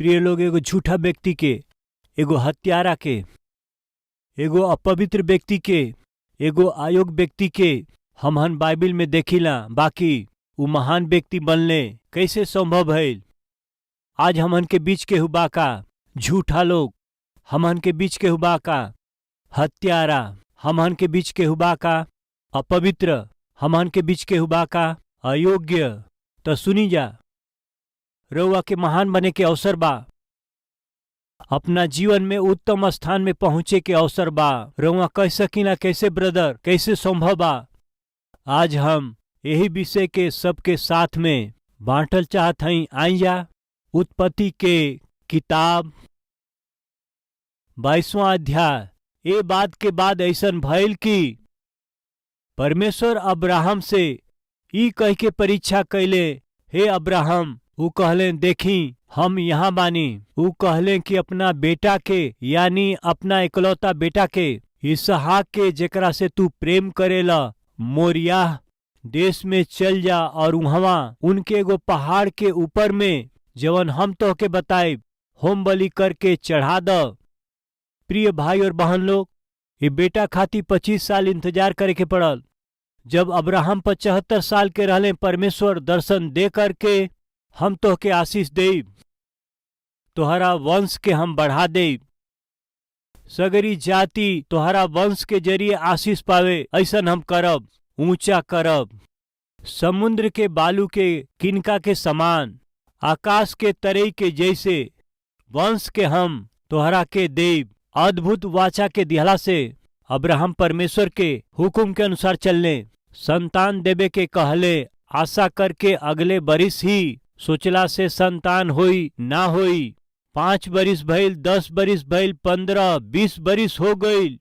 प्रिय लोग, एगो झूठा व्यक्ति के, एगो हत्यारा के, एगो अपवित्र व्यक्ति के, एगो अयोग्य व्यक्ति के हमहन बाइबिल में देखिला, बाकी उ महान व्यक्ति बनले कैसे संभव है? आज हमहन के बीच के हुबा का झूठा लोग, हमहन के बीच के हुबा का हत्यारा, हमहन के बीच के हुबा का अपवित्र, हमहन के बीच के हुबा का अयोग्य। तो सुनी जा, रउआ के महान बने के अवसर बा, अपना जीवन में उत्तम स्थान में पहुंचे के अवसर बा। रउआ कह सकीला कैसे ब्रदर, कैसे संभव बा? आज हम यही विषय के सबके साथ में बांटल चाहत हई। आई जा उत्पत्ति के किताब 22वां अध्याय। ये बात के बाद ऐसन भइल कि परमेश्वर अब्राहम से ई कह के परीक्षा कैले, हे अब्राहम। ऊ कहले, देखी हम यहाँ बानी। ऊ कहले कि अपना बेटा के, यानी अपना इकलौता बेटा के इसहाक के, जेकरा से तू प्रेम करेला, मोरिया देश में चल जा और वहां उनके एगो पहाड़ के ऊपर में जवन हम तो के बताए होम बलि करके चढ़ा द। प्रिय भाई और बहन लोग, ये बेटा खातिर 25 साल इंतजार करे के पड़ल। जब अब्राहम 75 साल के रहले, परमेश्वर दर्शन दे करके हम तो के आशीष देब, तोहरा वंश के हम बढ़ा देब, सगरी जाति तोहरा वंश के जरिए आशीष पावे, ऐसन हम करब, ऊंचा करब, समुद्र के बालू के किनका के समान, आकाश के तरई के जैसे वंश के हम तोहरा के देब। अद्भुत वाचा के दिहला से अब्राहम परमेश्वर के हुकुम के अनुसार चलने, संतान देवे के कहले, आशा करके अगले बरिस ही सोचला से संतान होई ना होई। 5 बरिस भइल, 10 बरिस भइल, 15, 20 बरिस हो गईल,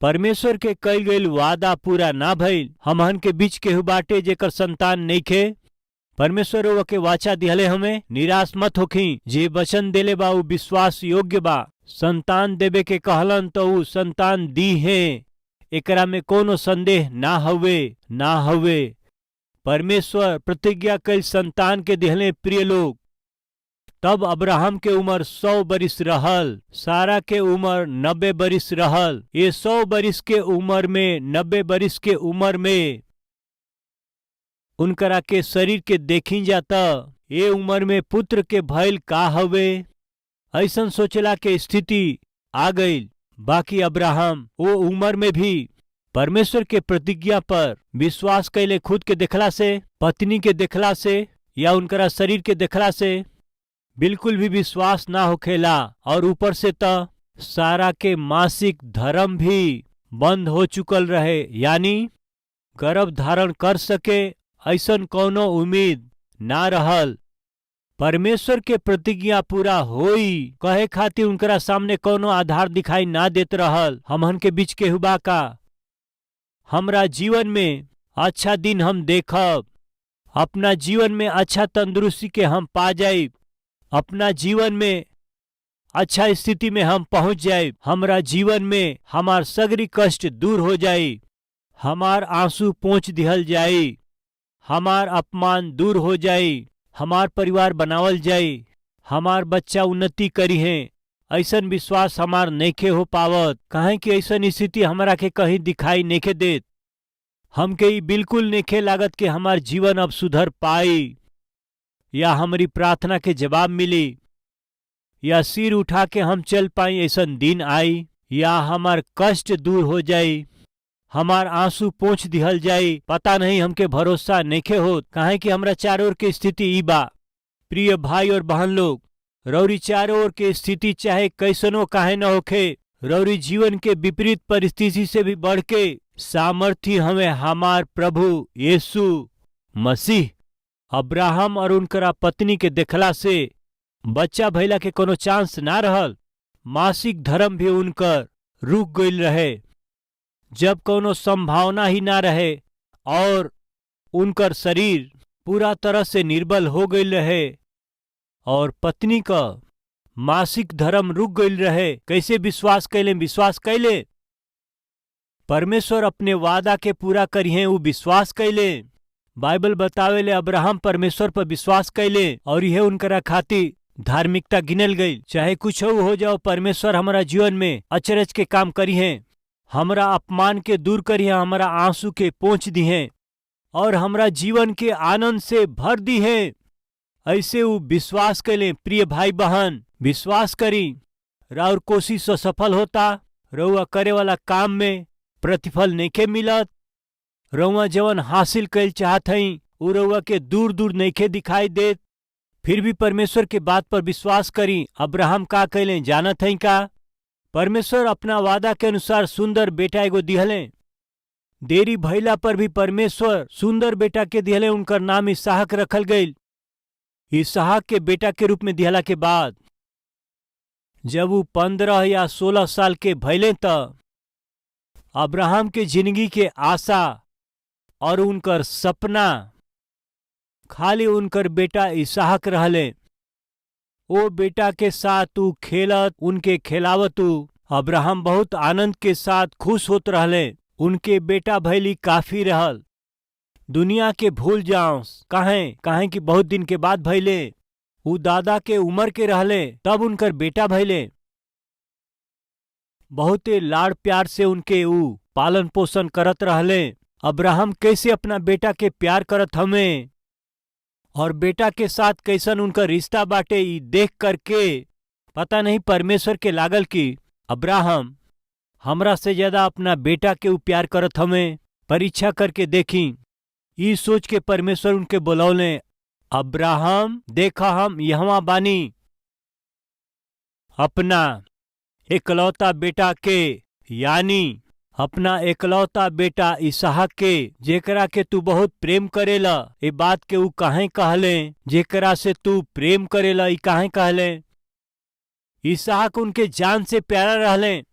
परमेश्वर के कईल गईल वादा पूरा ना भइल। हमहन के बीच केहू बाटे जेकर संतान नइखे। परमेश्वर वो के वाचा दिहले, हमें निराश मत होखी। जे वचन देले बा उ विश्वास योग्य बा। संतान देवे के कहलन तो उ संतान दी है, एकरा में कोनो संदेह ना हवे। परमेश्वर प्रतिज्ञा कईल संतान के दिहले। प्रिय लोग, तब अब्राहम के उम्र 100 बरिस रहल, सारा के उम्र 90 बरिस रहल। ये 100 बरिस के उम्र में, 90 बरिस के उम्र में उनकरा के शरीर के देखी जाता, ये उम्र में पुत्र के भइल का हवे, ऐसन सोचला के स्थिति आ गई। बाकी अब्राहम वो उम्र में भी परमेश्वर के प्रतिज्ञा पर विश्वास कैले। खुद के देखला से, पत्नी के देखला से या उनकरा शरीर के देखला से बिल्कुल भी विश्वास ना होखेला। और ऊपर से त सारा के मासिक धर्म भी बंद हो चुकल रहे, यानी गर्भ धारण कर सके ऐसन कोनो उम्मीद ना रहल। परमेश्वर के प्रतिज्ञा पूरा होई कहे खातिर उनकरा सामने कोनो आधार दिखाई ना देत रहल। हमहन के बीच के हुबा का हमरा जीवन में अच्छा दिन हम देखब, अपना जीवन में अच्छा तंदुरुस्ती के हम पा जाइब, अपना जीवन में अच्छा स्थिति में हम पहुंच जाइब, हमरा जीवन में हमार सगरी कष्ट दूर हो जाई, हमार आंसू पोंछ दिहल जाई, हमार अपमान दूर हो जाई, हमार परिवार बनावल जाई, हमार बच्चा उन्नति करी है। ऐसन विश्वास हमार नइखे हो पावत, काहे कि ऐसन स्थिति हमरा के कहीं दिखाई नइखे देत। हमके ई बिल्कुल नइखे लागत कि हमार जीवन अब सुधर पाई, या हमारी प्रार्थना के जवाब मिली, या सिर उठा के हम चल पाई ऐसन दिन आई, या हमार कष्ट दूर हो जाई, हमार आंसू पोंछ दिहल जाई। पता नहीं, हमके भरोसा नइखे होत, काहे कि हमरा चारों ओर के स्थिति ई बा। प्रिय भाई और बहन लोग, रौरी चारों ओर के स्थिति चाहे कैसनो काहे न होखे, रौरी जीवन के विपरीत परिस्थिति से भी बढ़ के सामर्थी हमें हमार प्रभु यीशु मसीह। अब्राहम और उनकरा पत्नी के देखला से बच्चा भइला के कोनो चांस ना रहल। मासिक धर्म भी उनकर रुक गईल रहे, जब कोनो संभावना ही ना रहे, और उनकर शरीर पूरा तरह से निर्बल हो गईल रहे, और पत्नी का मासिक धर्म रुक गईल रहे। कैसे विश्वास कैले? परमेश्वर अपने वादा के पूरा करिए, वो विश्वास कैले। बाइबल बतावेले अब्राहम परमेश्वर पर विश्वास कैले और यह उनकरा खातिर धार्मिकता गिनल गई। चाहे कुछ हो जाओ, परमेश्वर हमारा जीवन में अचरज के काम करी हैं, हमारा अपमान के दूर करी है, हमारा आंसू के पोंछ दी हैं और हमारा जीवन के आनंद से भर दी है। ऐसे वो विश्वास करें। प्रिय भाई बहन, विश्वास करी राउर कोशिश सफल होता। रउआ करे वाला काम में प्रतिफल नइखे मिलत। रउआ जवन हासिल कइल चाहत हई उ रउआ के दूर दूर नइखे दिखाई देत। फिर भी परमेश्वर के बात पर विश्वास करी। अब्राहम का कइले जानत हई का? परमेश्वर अपना वादा के अनुसार सुंदर बेटा एगो दिहले। देरी भइला पर भी परमेश्वर सुंदर बेटा के दिहले। उनकर नाम इसहाक रखल गईल। इसहाक के बेटा के रूप में दिहला के बाद जब वो 15 या 16 साल के भइले त अब्राहम के जिंदगी के आशा और उनकर सपना खाली उनकर बेटा इसहाक रहले। ओ बेटा के साथ ऊ खेलत, उनके खिलावत अब्राहम बहुत आनंद के साथ खुश होत रहले। उनके बेटा भैली काफी रहल। दुनिया के भूल जाओ काहे कि बहुत दिन के बाद भैले। ऊ दादा के उम्र के रहले तब उनकर बेटा भैले। बहुते लाड़ प्यार से उनके ऊ पालन पोषण करत रहले। अब्राहम कैसे अपना बेटा के प्यार करत हमें और बेटा के साथ कैसन उनका रिश्ता बाटे, ई देख करके पता नहीं परमेश्वर के लागल कि अब्राहम हमरा से ज्यादा अपना बेटा के ऊ प्यार करत हमें। परीक्षा करके देखी। ई सोच के परमेश्वर उनके बुलौले, अब्राहम देखा हम यहाँ बानी। अपना एकलौता बेटा के यानी अपना एकलौता बेटा इसहाक के जेकरा के तू बहुत प्रेम करेला। ए बात के ऊ काहे कहले? जेकरा से तू प्रेम करेला ई काहे कहले? इसहाक उनके जान से प्यारा रहले।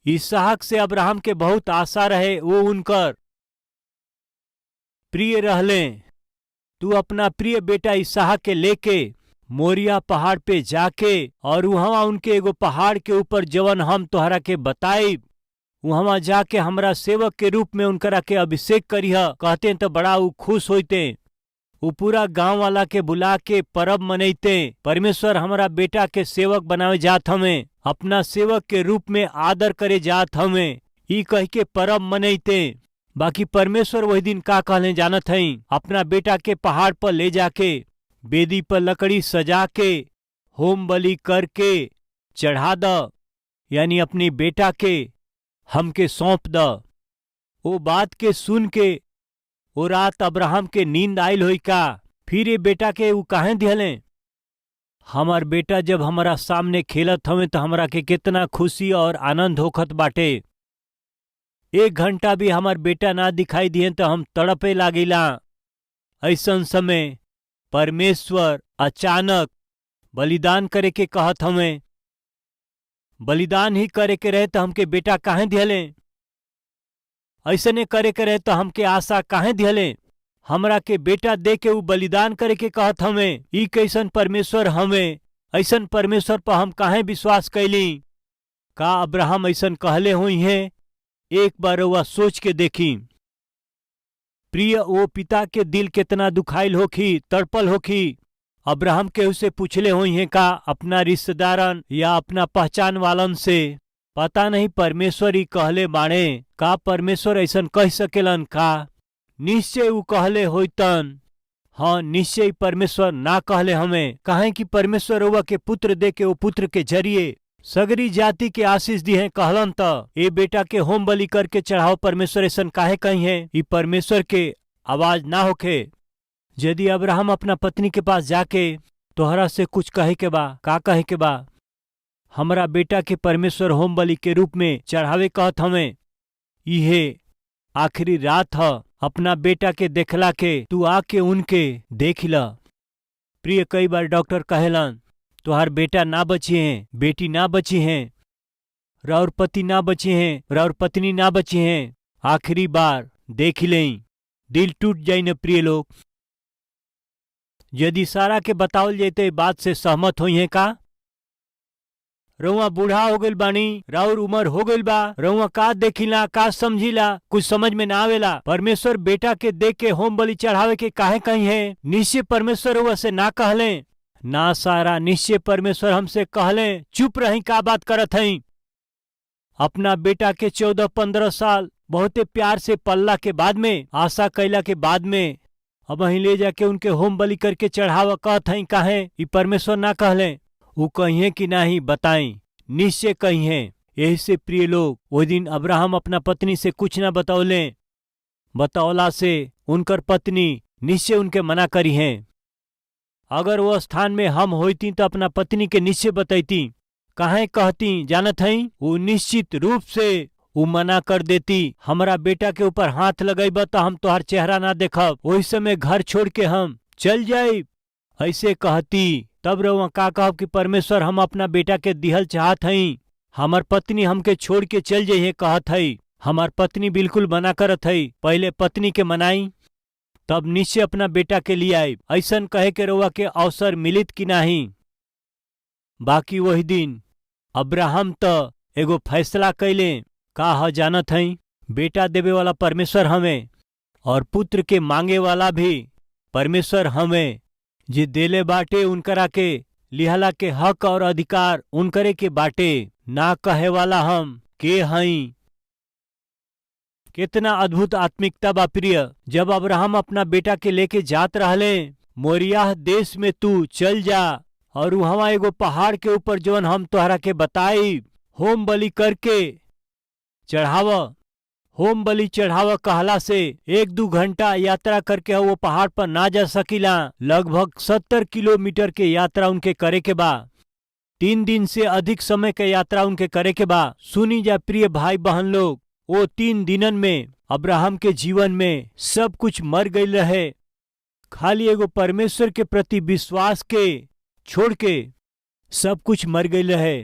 इसहाक से अब्राहम के बहुत आशा रहे। वो उनकर प्रिय रहले। तू अपना प्रिय बेटा इसहाक के लेके मोरिया पहाड़ पे जाके और वहां उनके एगो पहाड़ के ऊपर जवन हम तोहरा के बताई वहां जाके हमरा सेवक के रूप में उनकरा के अभिषेक करिह। कहते तो बड़ा ऊ खुश होते। वो पूरा गांव वाला के बुला के परब मनैते। परमेश्वर हमारा बेटा के सेवक बनावे जात हमें, अपना सेवक के रूप में आदर करे जात हमें, ई कह के परब मनैते। बाकी परमेश्वर वही दिन का कहले जानत हई? अपना बेटा के पहाड़ पर ले जाके बेदी पर लकड़ी सजा के होम बलि करके चढ़ा द, यानी अपनी बेटा के हमके सौंप द। वो बात के सुन के वो रात अब्राहम के नींद आयल होई का? फिर ये बेटा के ऊ काहे दिहले? हमार बेटा जब हमारा सामने खेलत हमें तो हमरा के कितना खुशी और आनंद होखत बाटे। 1 घंटा भी हमार बेटा ना दिखाई दिए तो हम तड़पे लागिला। ऐसन समय परमेश्वर अचानक बलिदान करे के कहत हमें। बलिदान ही करे के रहे तो हमके बेटा काहे दिहले? ऐसने करे के रहे तो हमके आशा काहे दिहले? हमरा के बेटा दे के ऊ बलिदान करे के कहत हमें। ई कैसन परमेश्वर हमें? ऐसन परमेश्वर पर हम काहे विश्वास कैली? का अब्राहम ऐसन कहले हुई हैं? एक बार वह सोच के देखी। प्रिय, वो पिता के दिल कितना दुखाइल होखी, तड़पल होखी। अब्राहम के उसे पूछले हुई हैं का अपना रिश्तेदारन या अपना पहचान वालन से? पता नहीं परमेश्वर ही कहले बाणे। का परमेश्वर ऐसन कह सकेलन का? निश्चय ऊ कहले होइतन। हाँ, निश्चय परमेश्वर ना कहले हमें। काहे कि परमेश्वर रउआ के पुत्र दे के वो पुत्र के जरिए सगरी जाति के आशीष दी है कहलन त ए बेटा के होम बलि करके चढ़ाओ। परमेश्वर ऐसन काहे कही है? ई परमेश्वर के आवाज ना होखे। यदि अब्राहम अपना पत्नी के पास जाके तोहरा से कुछ कहे के बा, का कहे के बा? हमरा बेटा के परमेश्वर होम बलि के रूप में चढ़ावे कहत हमें। इहे आखिरी रात ह अपना बेटा के देखला के तू आके उनके देख ल। प्रिय, कई बार डॉक्टर कहेलन तोहार बेटा ना बची हैं, बेटी ना बची हैं, राउर पति ना बची हैं, राउर पत्नी ना बची हैं। आखिरी बार देख लें, दिल टूट जाई न प्रिय लोग। यदि सारा के बतावल जाते बात से सहमत होई है का? रउआ बूढ़ा हो गइल बानी, राउर उम्र हो गइल बा, रउआ का देखिला, का समझिला, कुछ समझ में ना आवेला। परमेश्वर बेटा के देख के होम बलि चढ़ावे के काहे कही है? निश्चय परमेश्वर रउआ से ना कहले। ना सारा निश्चय परमेश्वर हमसे कहले चुप रही का बात करत हई। अपना बेटा के 14-15 साल बहुते प्यार से पल्ला के बाद में, आशा कैला के बाद में अब वहीं ले जाके उनके होम बलि करके चढ़ावा कहत हई काहे? ई परमेश्वर ना कहले? वो कहिए कि नहीं बताई? निश्चय कहिए। यही से प्रिय लोग, वो दिन अब्राहम अपना पत्नी से कुछ ना बतौले, बतौला से उनकर पत्नी निश्चय उनके मना करी हैं। अगर वो स्थान में हम होती तो अपना पत्नी के निश्चय बतैती, काहे कहती जानत हई? वो निश्चित रूप से वो मना कर देती, हमरा बेटा के ऊपर हाथ लगेब तो हम तोहर चेहरा ना देखब, वही समय घर छोड़ के हम चल जाइब, ऐसे कहती। तब रउआ का कहब कि परमेश्वर हम अपना बेटा के दिहल चाहत हई, हमार पत्नी हमके छोड़ के चल जाइए कहत हई। हमार पत्नी बिल्कुल मना करत हई, पहले पत्नी के मनाई तब निश्चय अपना बेटा के लिए आई। ऐसन कहे के रउआ के अवसर मिलित कि नहीं? बाकी वही दिन अब्राहम तो एगो फैसला कैले, का ह जानत हई? बेटा देवे वाला परमेश्वर हमें और पुत्र के मांगे वाला भी परमेश्वर हमें। जे देले बाटे उनकरा के लिहला के हक और अधिकार उनकरे के बाटे, ना कहे वाला हम के हई। कितना अद्भुत आत्मिकता बा प्रिय। जब अब्राहम अपना बेटा के लेके जात रहले, मोरियाह देश में तू चल जा और वहां एगो पहाड़ के ऊपर जवन हम तोहरा के बताई होम बलि करके चढ़ाव। होम बलि चढ़ाव कहला से 1-2 घंटा यात्रा करके वो पहाड़ पर ना जा सकीला। लगभग 70 किलोमीटर के यात्रा उनके करे के बा। 3 दिन से अधिक समय के यात्रा उनके करे के बा। सुनी जा प्रिय भाई बहन लोग, वो 3 दिनन में अब्राहम के जीवन में सब कुछ मर गई रहे, खाली एगो परमेश्वर के प्रति विश्वास के छोड़ के सब कुछ मर गई रहे।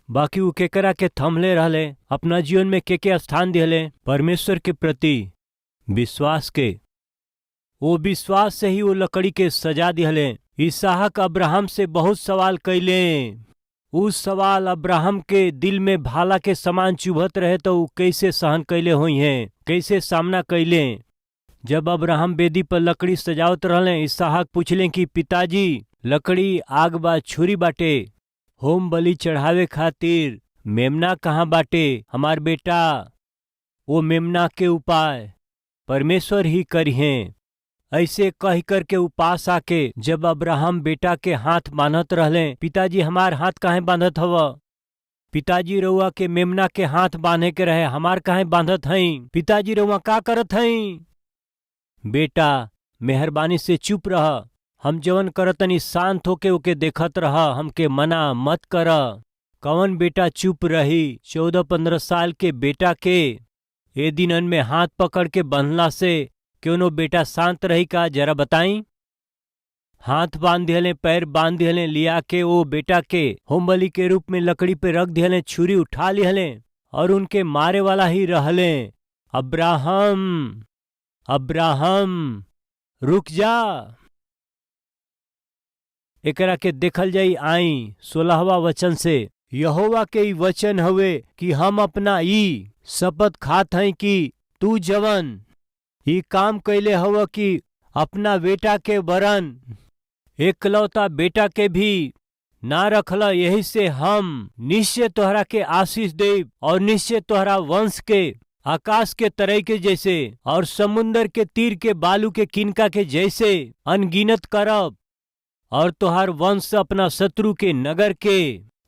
बाकी वो केकरा के थमले रहले, अपना जीवन में के स्थान दिले परमेश्वर के प्रति विश्वास के। वो विश्वास से ही वो लकड़ी के सजा दिले। इसहाक अब्राहम से बहुत सवाल कैले, उस सवाल अब्राहम के दिल में भाला के समान चुभत रहे तो वो कैसे सहन कैले हुई हैं, कैसे सामना कैले। जब अब्राहम बेदी पर लकड़ी सजावत रहले, इसहाक पूछले कि पिताजी लकड़ी आग बा छुरी बाटे, होम बलि चढ़ावे खातिर मेमना कहाँ बाटे? हमार बेटा वो मेमना के उपाय परमेश्वर ही करिहें। ऐसे कह करके उपास आके जब अब्राहम बेटा के हाथ बांधत रहले, पिताजी हमार हाथ काहे बांधत हव? पिताजी रउआ के मेमना के हाथ बांधे के रहे, हमार काहे बांधत हई? पिताजी रउआ का करत हई? बेटा मेहरबानी से चुप रह, हम जवन करतनी शांत होके ओके देखत रह, हमके मना मत कर। कौन बेटा चुप रही? 14-15 साल के बेटा के ए दिनन में हाथ पकड़ के बंधला से क्यों बेटा शांत रही का? जरा बताई। हाथ बांध दिहले, पैर बांध दिहले, लिया के वो बेटा के होम बलि के रूप में लकड़ी पे रख दिहले, छुरी उठा लिहले और उनके मारे वाला ही रहले। अब्राहम अब्राहम रुक जा। एकरा के देखल जाई आई 16वां वचन से। यहोवा के ई वचन हवे कि हम अपना ई शपथ खात हई कि तू जवन ई काम कैले हव कि अपना बेटा के वरन एकलौता बेटा के भी ना रखला, यही से हम निश्चय तोहरा के आशीष देव और निश्चय तोहरा वंश के आकाश के तरई के जैसे और समुंदर के तीर के बालू के किनका के जैसे अनगिनत करब, और तोहार वंश अपना शत्रु के नगर के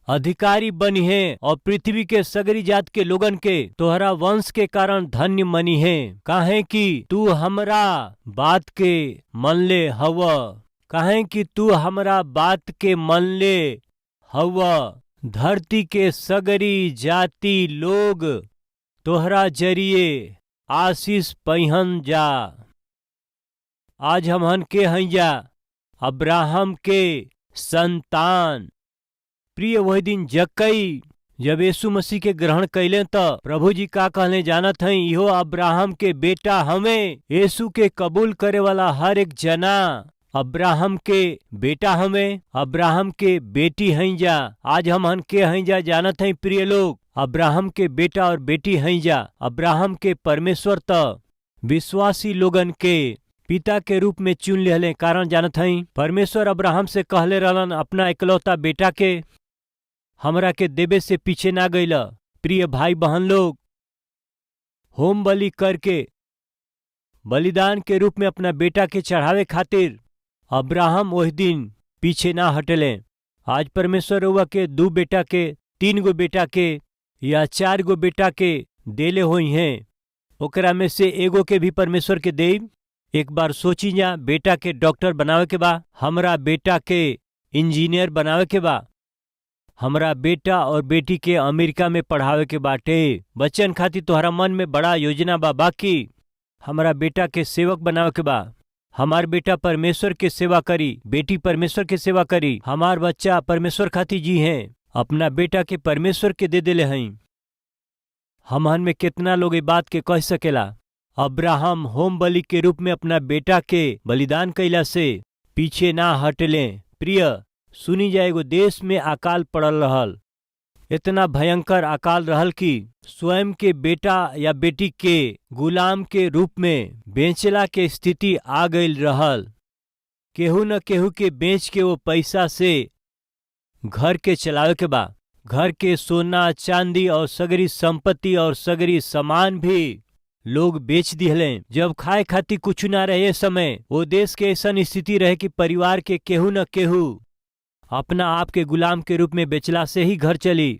अधिकारी बनी है और पृथ्वी के सगरी जात के लोगन के तोहरा वंश के कारण धन्य मनी है। काहे कि तू हमरा बात के मन ले हव, काहे कि तू हमरा बात के मन ले हव। धरती के सगरी जाति लोग तोहरा जरिए आशीष पहिन जा। आज हमहन के हईजा अब्राहम के संतान। प्रिय वही दिन जक्कई जब यीशु मसीह के ग्रहण कैले तो प्रभु जी का कहले जानत हई? इहो अब्राहम के बेटा हमें। यीशु के कबूल करे वाला हर एक जना अब्राहम के बेटा हमें, अब्राहम के बेटी हई जा। आज हमहन के हई जा जानत हई प्रिय लोग? अब्राहम के बेटा और बेटी हई जा। अब्राहम के परमेश्वर तो विश्वासी लोगन के पिता के रूप में चुन लेहले। कारण जानत हई, परमेश्वर अब्राहम से कहले रहलन अपना इकलौता बेटा के हमरा के देवे से पीछे ना गईला। प्रिय भाई बहन लोग, होम बलि करके बलिदान के रूप में अपना बेटा के चढ़ावे खातिर अब्राहम वही दिन पीछे ना हटले। आज परमेश्वर रउआ के 2 बेटा के, 3 गो बेटा के या 4 गो बेटा के देले हुई हैं, ओकरा में से एगो के भी परमेश्वर के देब। एक बार सोची जा, बेटा के डॉक्टर बनावे के बा, हमरा बेटा के इंजीनियर बनावे के बा, हमरा बेटा और बेटी के अमेरिका में पढ़ावे के बाटे। बच्चन खातिर तोहरा मन में बड़ा योजना बा, बाकी हमरा बेटा के सेवक बनावे के बा। हमार बेटा परमेश्वर के सेवा करी, बेटी परमेश्वर के सेवा करी, हमार बच्चा परमेश्वर खातिर जी हैं। अपना बेटा के परमेश्वर के दे देले हई। हमहन में कितना लोग ये बात के कह सकेला। अब्राहम होम बलि के रूप में अपना बेटा के बलिदान कैला से पीछे ना हटले। प्रिय सुनी जाए, एगो देश में अकाल पड़ल रहल। इतना भयंकर अकाल रहल कि स्वयं के बेटा या बेटी के गुलाम के रूप में बेचला के स्थिति आ गई रहल। केहू न केहू के बेच के वो पैसा से घर के चलावे के बा। घर के सोना चांदी और सगरी संपत्ति और सगरी सामान भी लोग बेच दिहले। जब खाए खातिर कुछ ना रहे समय, वो देश के ऐसा स्थिति रहे कि परिवार के केहू न केहू अपना आप के गुलाम के रूप में बेचला से ही घर चली।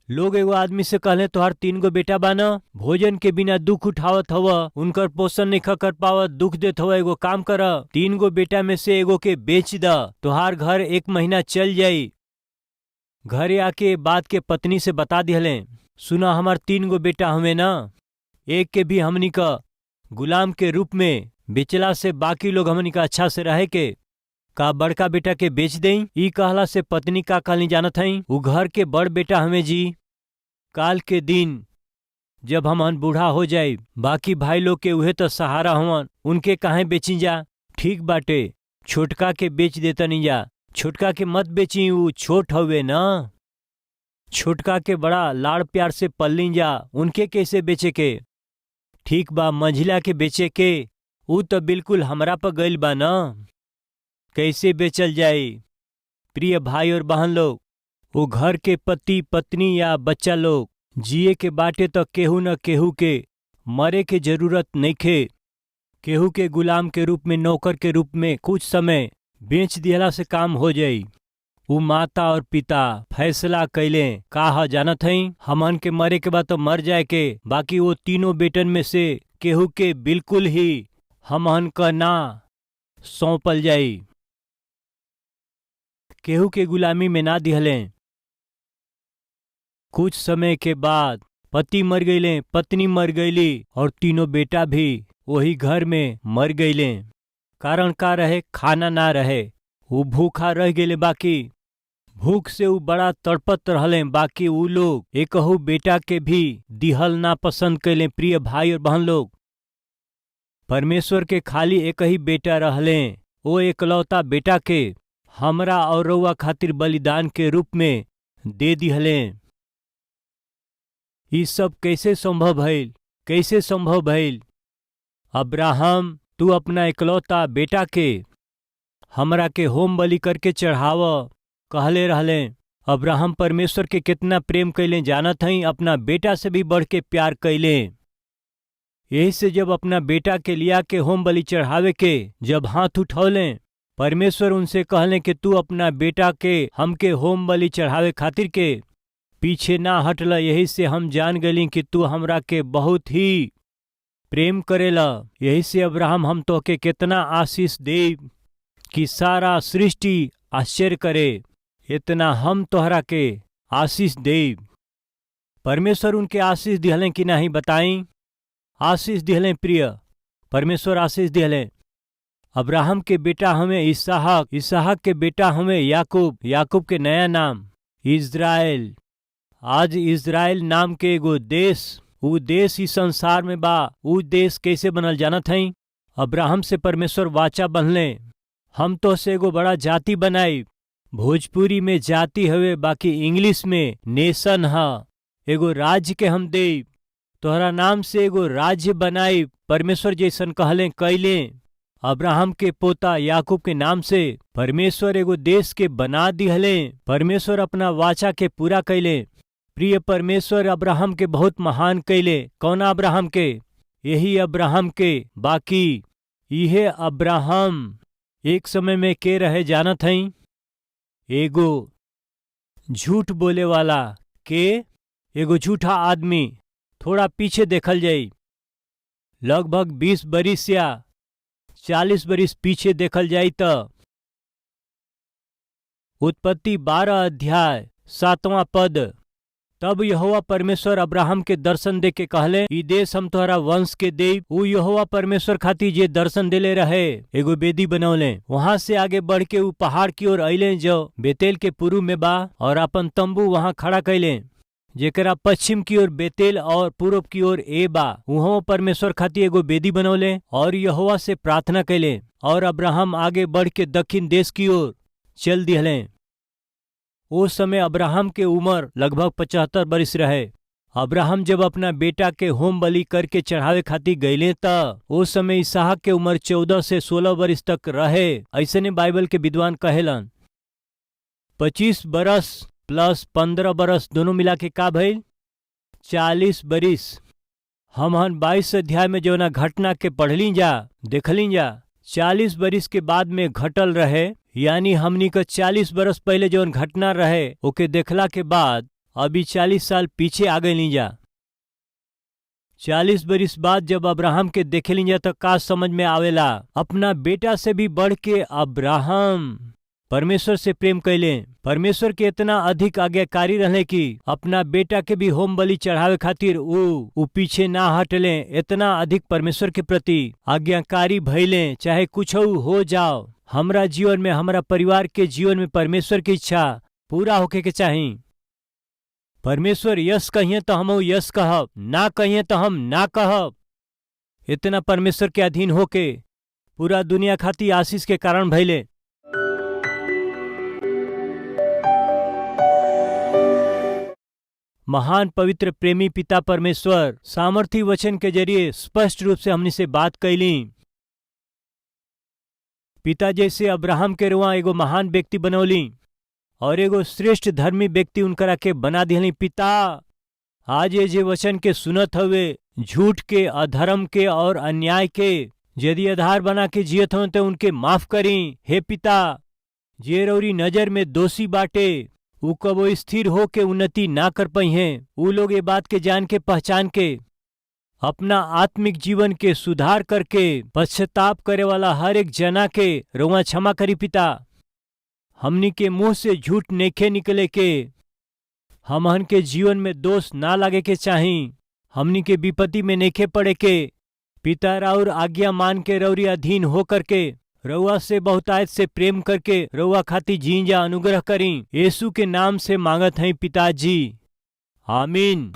लोग एगो आदमी से कहले तोहार 3 गो बेटा बाना, भोजन के बिना दुख उठावत हवा, उनकर पोषण नहीं कर पावत, दुख देत हवा। एगो काम कर, 3 गो बेटा में से एगो के बेच द, तोहार घर 1 महीना चल जाई। घरे आके बात के पत्नी से बता दिहले, सुना हमार 3 गो बेटा हमें ना, एक के भी हमनी का गुलाम के रूप में बेचला से बाकी लोग हमनी का अच्छा से रहे के का बड़का बेटा के बेच दें। ई कहला से पत्नी का कहनी जानत हई, उ घर के बड़ बेटा हमें जी। काल के दिन जब हम बूढ़ा हो जाए, बाकी भाई लोग के उहे तो सहारा हुआ, उनके काहे बेची जा। ठीक बाटे, छोटका के बेच देता नहीं जा। छोटका के मत बेची, उ छोट हवे ना। छोटका के बड़ा लाड़ प्यार से पल्ली जा, उनके कैसे बेचे के। ठीक बा, मंझिला के बेचे के, उ तो बिल्कुल हमरा पर गइल बा ना। कैसे बेचल जाए। प्रिय भाई और बहन लोग, वो घर के पति पत्नी या बच्चा लोग जिए के बाटे तो केहू न केहू के मरे के जरूरत नइखे। केहू के गुलाम के रूप में, नौकर के रूप में कुछ समय बेच दिहला से काम हो जाई। वो माता और पिता फैसला कैले का जानत हई, हमन के मरे के बाद तो मर जाए के, बाकी वो 3 बेटन में से केहू के बिल्कुल ही हमन का ना सौंपल जाई, केहू के गुलामी में ना दिहले। कुछ समय के बाद पति मर गईले, पत्नी मर गईली और 3 बेटा भी वही घर में मर गईले। कारण का रहे, खाना ना रहे, वो भूखा रह गए। बाकी भूख से वो बड़ा तड़पत रहले। बाकी वो लोग एकहू बेटा के भी दिहल ना पसंद कैले। प्रिय भाई और बहन लोग, परमेश्वर के खाली एक ही बेटा रहले, वो एकलौता बेटा के हमरा और रउआ खातिर बलिदान के रूप में दे दिहले। ये सब कैसे संभव भइल, कैसे संभव भइल। अब्राहम, तू अपना इकलौता बेटा के हमरा के होम बलि करके चढ़ाव कहले रहले। अब्राहम परमेश्वर के कितना प्रेम कैले जानत हई, अपना बेटा से भी बढ़ के प्यार कैले। यही से जब अपना बेटा के लिया के होम बलि चढ़ावे के जब हाथ उठौले, परमेश्वर उनसे कहले कि तू अपना बेटा के हमके होम बलि चढ़ावे खातिर के पीछे ना हटला। यही से हम जान गली कि तू हमरा के बहुत ही प्रेम करेला। यही से अब्राहम, हम तो के कितना आशीष दे कि सारा सृष्टि आश्चर्य करे, इतना हम तोहरा के आशीष दे। परमेश्वर उनके आशीष दिहले कि नहीं बताई। आशीष दिहले प्रिय, परमेश्वर आशीष दिहले। अब्राहम के बेटा हमें इसहाक, इसहाक के बेटा हमें याकूब, याकूब के नया नाम इज़राइल। आज इज़राइल नाम के एगो देश, वो देश इस संसार में बा। वो देश कैसे बनल जानत हई। अब्राहम से परमेश्वर वाचा बनले, हम तो से एगो बड़ा जाति बनाई। भोजपुरी में जाति हवे, बाकी इंग्लिश में नेशन हा। एगो राज्य के हम दे तोहरा नाम से एगो राज्य बनाई, परमेश्वर जैसन कहले कैले। अब्राहम के पोता याकूब के नाम से परमेश्वर एगो देश के बना दिहले। परमेश्वर अपना वाचा के पूरा कैले। प्रिय परमेश्वर अब्राहम के बहुत महान कैले। कौन अब्राहम के? यही अब्राहम के। बाकी यह अब्राहम एक समय में के रहे जानत हई? एगो झूठ बोले वाला के, एगो झूठा आदमी। थोड़ा पीछे देखल जाई, लगभग 20 बरिस या 40 बरिस पीछे देखल जाई त उत्पत्ति 12 अध्याय 7वां पद। तब यहोवा परमेश्वर अब्राहम के दर्शन दे के कहले, ई देश हम तोहरा वंश के देई। ऊ यहोवा परमेश्वर खातिर जे दर्शन देले रहे, एगो बेदी बनौले। वहां से आगे बढ़ के ऊ पहाड़ की ओर अइले जो बेतेल के पूर्व में बा, और अपन तंबू वहां खड़ा कैले, जेकरा पश्चिम की ओर बेतेल और पूर्व की ओर ए बा। उहो परमेश्वर खातिर एगो बेदी बनौले और यहोवा से प्रार्थना कैले। और अब्राहम आगे बढ़ के दक्षिण देश की ओर चल दिहले। उस समय अब्राहम के उम्र लगभग 75 बरिस रहे। अब्राहम जब अपना बेटा के होम बलि करके चढ़ावे खातिर गईले त उस समय इसहाक के उम्र 14 से 16 बरिस तक रहे। ऐसने बाइबल के विद्वान कहेलन। 25 बरस प्लस 15 बरस दोनों मिला के का भइल? 40 बरिस। हमहन 22 अध्याय में जौना घटना के पढ़ली जा, देखली जा, 40 बरिस के बाद में घटल रहे। यानी हमनी का 40 बरस पहले जौन घटना रहे ओके देखला के बाद अभी 40 साल पीछे आ गई जा। 40 बरिस बाद जब अब्राहम के देखे जा तो का समझ में आवेला? अपना बेटा से भी बढ़ के अब्राहम परमेश्वर से प्रेम कैले। परमेश्वर के इतना अधिक आज्ञाकारी रहले कि अपना बेटा के भी होम बलि चढ़ावे खातिर ऊ पीछे ना हटले। इतना अधिक परमेश्वर के प्रति आज्ञाकारी भइले, चाहे कुछ हो जाओ। हमरा जीवन में, हमरा परिवार के जीवन में परमेश्वर की इच्छा पूरा होके के चाहिए। परमेश्वर यस कहिए तो हम यस कहब, ना कहिए तो हम ना कहब। इतना परमेश्वर के अधीन होके पूरा दुनिया खातिर आशीष के कारण भइले। महान पवित्र प्रेमी पिता परमेश्वर सामर्थी वचन के जरिए स्पष्ट रूप से हमनी से बात कैली। पिता जैसे अब्राहम के रुआ एगो महान व्यक्ति बनौली और एगो श्रेष्ठ धर्मी व्यक्ति उनकरा के बना दिहली। पिता आज ये जे वचन के सुनत हवे, झूठ के, अधर्म के और अन्याय के यदि आधार बना के जियत हो तो उनके माफ करी। हे पिता, जे रौरी नजर में दोषी बाटे ऊ कबो स्थिर हो के उन्नति ना कर पाई हैं। ऊ लोग ये बात के जान के पहचान के अपना आत्मिक जीवन के सुधार करके पश्चाताप करे वाला हर एक जना के रउआ क्षमा करी। पिता, हमनी के मुंह से झूठ नेखे निकले के, हमहन के जीवन में दोष ना लागे के चाही, हमनी के विपत्ति में नेखे पड़े के। पिता राउर आज्ञा मान के रौरी अधीन हो करके रउआ से बहुतायत से प्रेम करके रउआ खातिर जीजा अनुग्रह करी। यीशु के नाम से मांगत हैं पिताजी, आमीन।